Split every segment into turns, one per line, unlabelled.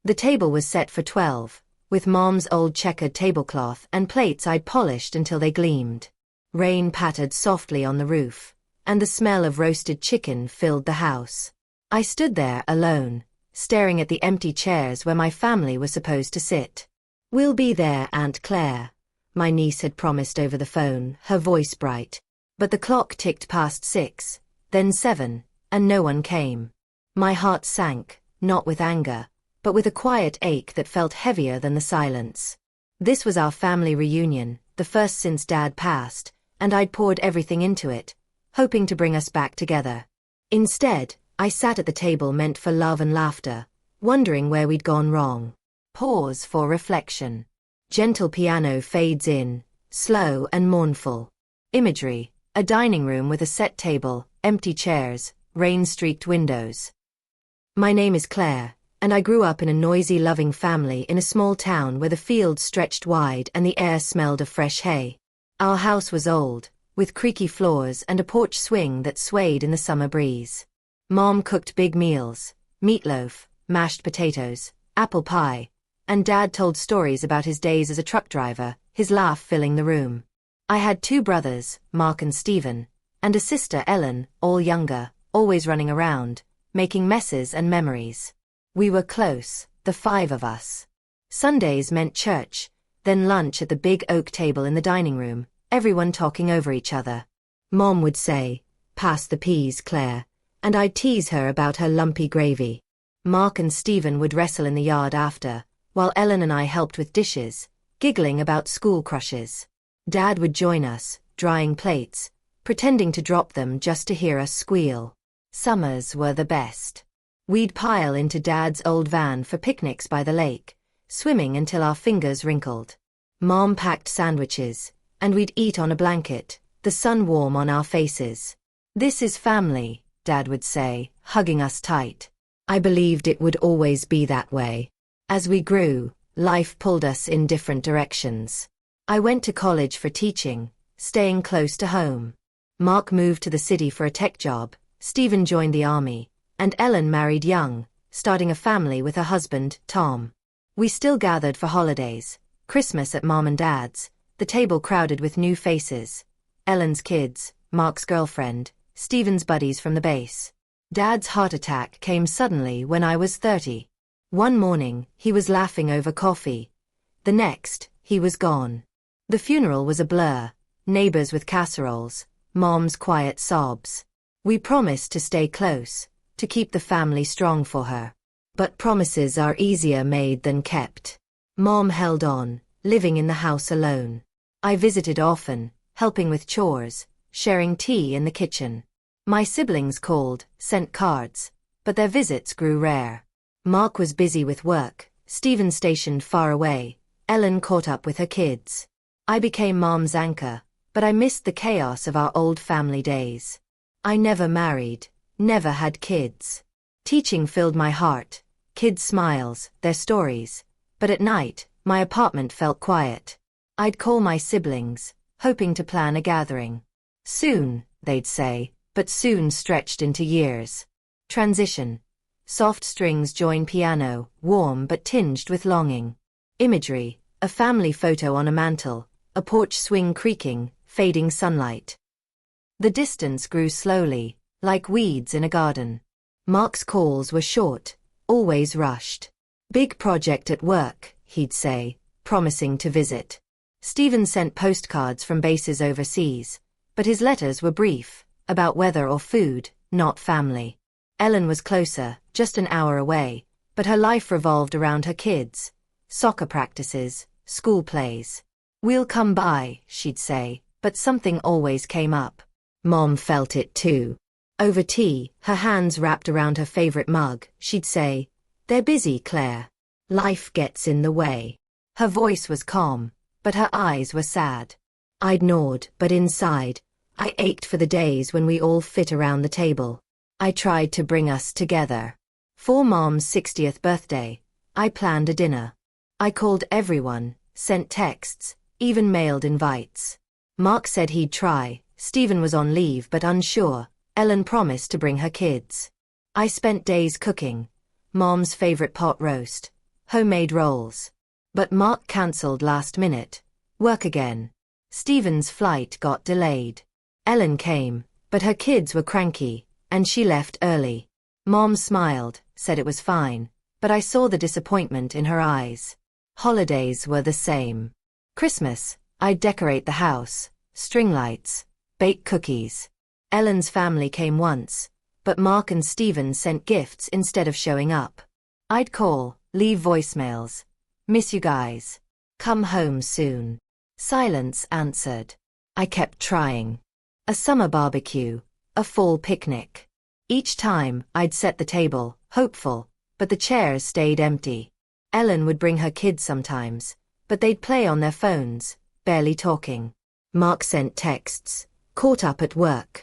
The table was set for 12, with Mom's old checkered tablecloth and plates I'd polished until they gleamed. Rain pattered softly on the roof, and the smell of roasted chicken filled the house. I stood there alone, staring at the empty chairs where my family was supposed to sit. "We'll be there, Aunt Claire," my niece had promised over the phone, her voice bright. But the clock ticked past 6, then 7, and no one came. My heart sank, not with anger, but with a quiet ache that felt heavier than the silence. This was our family reunion, the first since Dad passed, and I'd poured everything into it, hoping to bring us back together. Instead, I sat at the table meant for love and laughter, wondering where we'd gone wrong. Pause for reflection. Gentle piano fades in, slow and mournful. Imagery, a dining room with a set table, empty chairs, rain-streaked windows. My name is Claire, and I grew up in a noisy, loving family in a small town where the fields stretched wide and the air smelled of fresh hay. Our house was old, with creaky floors and a porch swing that swayed in the summer breeze. Mom cooked big meals, meatloaf, mashed potatoes, apple pie, and Dad told stories about his days as a truck driver, his laugh filling the room. I had 2 brothers, Mark and Stephen, and a sister, Ellen, all younger, always running around, making messes and memories. We were close, the 5 of us. Sundays meant church, then lunch at the big oak table in the dining room, everyone talking over each other. Mom would say, "Pass the peas, Claire," and I'd tease her about her lumpy gravy. Mark and Stephen would wrestle in the yard after, while Ellen and I helped with dishes, giggling about school crushes. Dad would join us, drying plates, pretending to drop them just to hear us squeal. Summers were the best. We'd pile into Dad's old van for picnics by the lake, swimming until our fingers wrinkled. Mom packed sandwiches, and we'd eat on a blanket, the sun warm on our faces. "This is family," Dad would say, hugging us tight. I believed it would always be that way. As we grew, life pulled us in different directions. I went to college for teaching, staying close to home. Mark moved to the city for a tech job, Stephen joined the army, and Ellen married young, starting a family with her husband, Tom. We still gathered for holidays, Christmas at Mom and Dad's, the table crowded with new faces. Ellen's kids, Mark's girlfriend, Stephen's buddies from the base. Dad's heart attack came suddenly when I was 30. One morning, he was laughing over coffee. The next, he was gone. The funeral was a blur, neighbors with casseroles, Mom's quiet sobs. We promised to stay close, to keep the family strong for her. But promises are easier made than kept. Mom held on, living in the house alone. I visited often, helping with chores, sharing tea in the kitchen. My siblings called, sent cards, but their visits grew rare. Mark was busy with work, Stephen stationed far away, Ellen caught up with her kids. I became Mom's anchor, but I missed the chaos of our old family days. I never married, never had kids. Teaching filled my heart, kids' smiles, their stories, but at night, my apartment felt quiet. I'd call my siblings, hoping to plan a gathering. Soon, they'd say, but soon stretched into years. Transition. Soft strings join piano, warm but tinged with longing. Imagery, a family photo on a mantel, a porch swing creaking, fading sunlight. The distance grew slowly, like weeds in a garden. Mark's calls were short, always rushed. "Big project at work," he'd say, promising to visit. Stephen sent postcards from bases overseas, but his letters were brief, about weather or food, not family. Ellen was closer, just an hour away, but her life revolved around her kids, soccer practices, school plays. "We'll come by," she'd say, but something always came up. Mom felt it too. Over tea, her hands wrapped around her favorite mug, she'd say, "They're busy, Claire. Life gets in the way." Her voice was calm, but her eyes were sad. I'd nod, but inside, I ached for the days when we all fit around the table. I tried to bring us together. For Mom's 60th birthday, I planned a dinner. I called everyone, sent texts, even mailed invites. Mark said he'd try, Stephen was on leave but unsure, Ellen promised to bring her kids. I spent days cooking. Mom's favorite pot roast, homemade rolls. But Mark cancelled last minute. Work again. Stephen's flight got delayed. Ellen came, but her kids were cranky, and she left early. Mom smiled, said it was fine, but I saw the disappointment in her eyes. Holidays were the same. Christmas, I'd decorate the house, string lights, bake cookies. Ellen's family came once, but Mark and Stephen sent gifts instead of showing up. I'd call, leave voicemails. Miss you guys. Come home soon. Silence answered. I kept trying. A summer barbecue, a fall picnic. Each time, I'd set the table, hopeful, but the chairs stayed empty. Ellen would bring her kids sometimes, but they'd play on their phones, barely talking. Mark sent texts, caught up at work.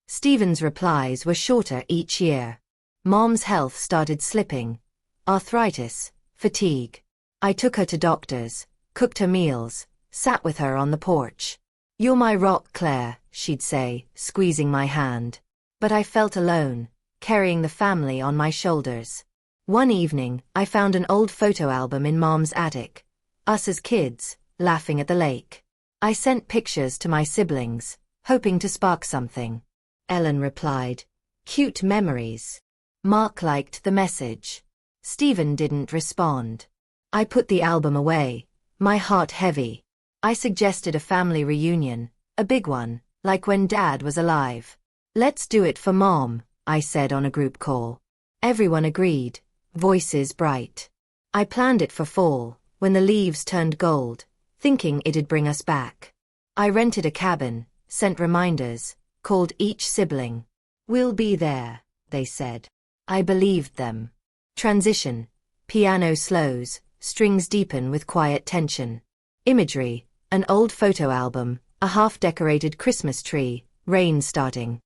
Stephen's replies were shorter each year. Mom's health started slipping. Arthritis, fatigue. I took her to doctors, cooked her meals, sat with her on the porch. You're my rock, Claire, she'd say, squeezing my hand. But I felt alone, carrying the family on my shoulders. One evening, I found an old photo album in Mom's attic. Us as kids, laughing at the lake. I sent pictures to my siblings, hoping to spark something. Ellen replied, "Cute memories." Mark liked the message. Stephen didn't respond. I put the album away, my heart heavy. I suggested a family reunion, a big one, like when Dad was alive. Let's do it for Mom, I said on a group call. Everyone agreed, voices bright. I planned it for fall, when the leaves turned gold, thinking it'd bring us back. I rented a cabin, sent reminders, called each sibling. We'll be there, they said. I believed them. Transition. Piano slows, strings deepen with quiet tension. Imagery. An old photo album, a half-decorated Christmas tree, rain starting.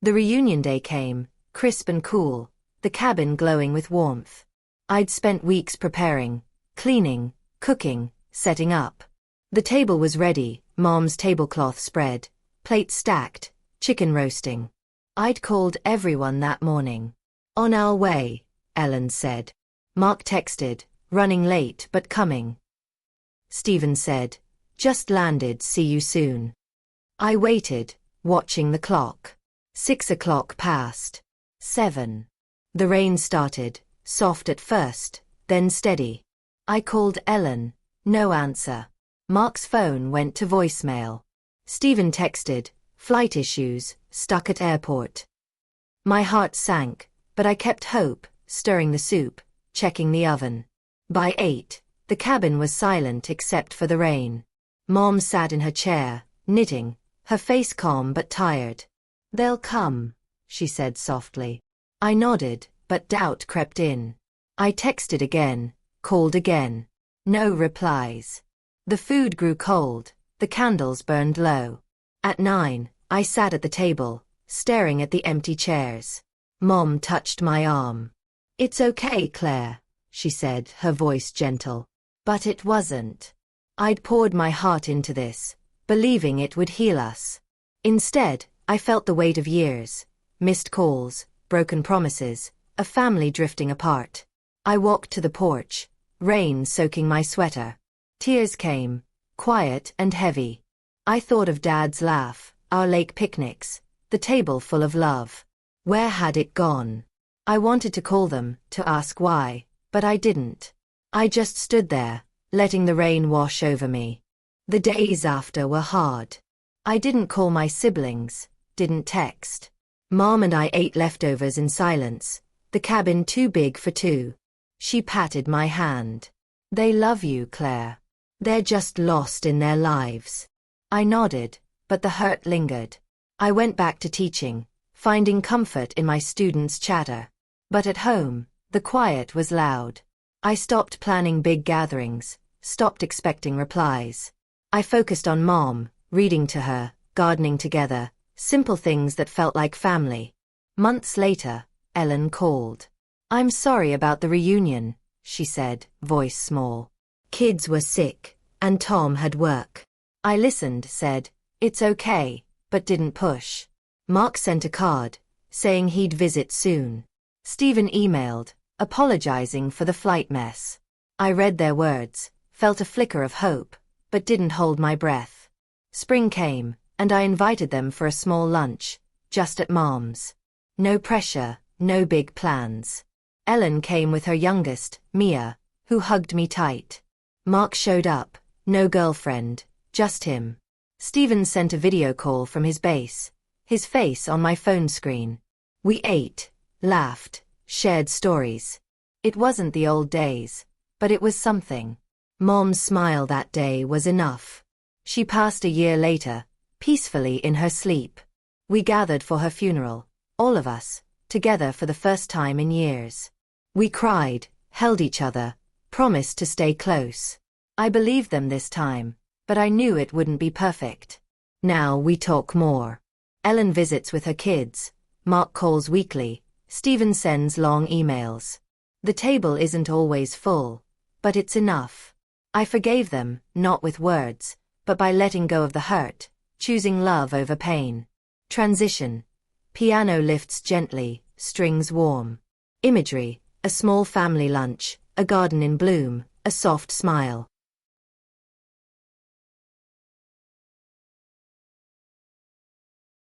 The reunion day came, crisp and cool, the cabin glowing with warmth. I'd spent weeks preparing, cleaning, cooking, setting up. The table was ready, Mom's tablecloth spread, plates stacked, chicken roasting. I'd called everyone that morning. On our way, Ellen said. Mark texted, running late but coming. Stephen said, just landed, see you soon. I waited, watching the clock. 6 o'clock passed. 7. The rain started, soft at first, then steady. I called Ellen, no answer. Mark's phone went to voicemail. Stephen texted, flight issues, stuck at airport. My heart sank, but I kept hope, stirring the soup, checking the oven. By 8, the cabin was silent except for the rain. Mom sat in her chair, knitting, her face calm but tired. They'll come, she said softly. I nodded, but doubt crept in. I texted again, called again. No replies. The food grew cold, the candles burned low. At 9, I sat at the table, staring at the empty chairs. Mom touched my arm. It's okay, Claire, she said, her voice gentle. But it wasn't. I'd poured my heart into this, believing it would heal us. Instead, I felt the weight of years, missed calls, broken promises, a family drifting apart. I walked to the porch, rain soaking my sweater. Tears came, quiet and heavy. I thought of Dad's laugh, our lake picnics, the table full of love. Where had it gone? I wanted to call them, to ask why, but I didn't. I just stood there, letting the rain wash over me. The days after were hard. I didn't call my siblings, didn't text. Mom and I ate leftovers in silence, the cabin too big for two. She patted my hand. They love you, Claire. They're just lost in their lives. I nodded, but the hurt lingered. I went back to teaching, finding comfort in my students' chatter. But at home, the quiet was loud. I stopped planning big gatherings, stopped expecting replies. I focused on Mom, reading to her, gardening together, simple things that felt like family. Months later, Ellen called. I'm sorry about the reunion, she said, voice small. Kids were sick, and Tom had work. I listened, said, it's okay, but didn't push. Mark sent a card, saying he'd visit soon. Stephen emailed, apologizing for the flight mess. I read their words, felt a flicker of hope, but didn't hold my breath. Spring came, and I invited them for a small lunch, just at Mom's. No pressure, no big plans. Ellen came with her youngest, Mia, who hugged me tight. Mark showed up, no girlfriend, just him. Steven sent a video call from his base, his face on my phone screen. We ate, laughed, shared stories. It wasn't the old days, but it was something. Mom's smile that day was enough. She passed a year later, peacefully in her sleep. We gathered for her funeral, all of us, together for the first time in years. We cried, held each other, promised to stay close. I believed them this time, but I knew it wouldn't be perfect. Now we talk more. Ellen visits with her kids, Mark calls weekly, Steven sends long emails. The table isn't always full, but it's enough. I forgave them, not with words, but by letting go of the hurt, choosing love over pain. Transition. Piano lifts gently, strings warm. Imagery, a small family lunch, a garden in bloom, a soft smile.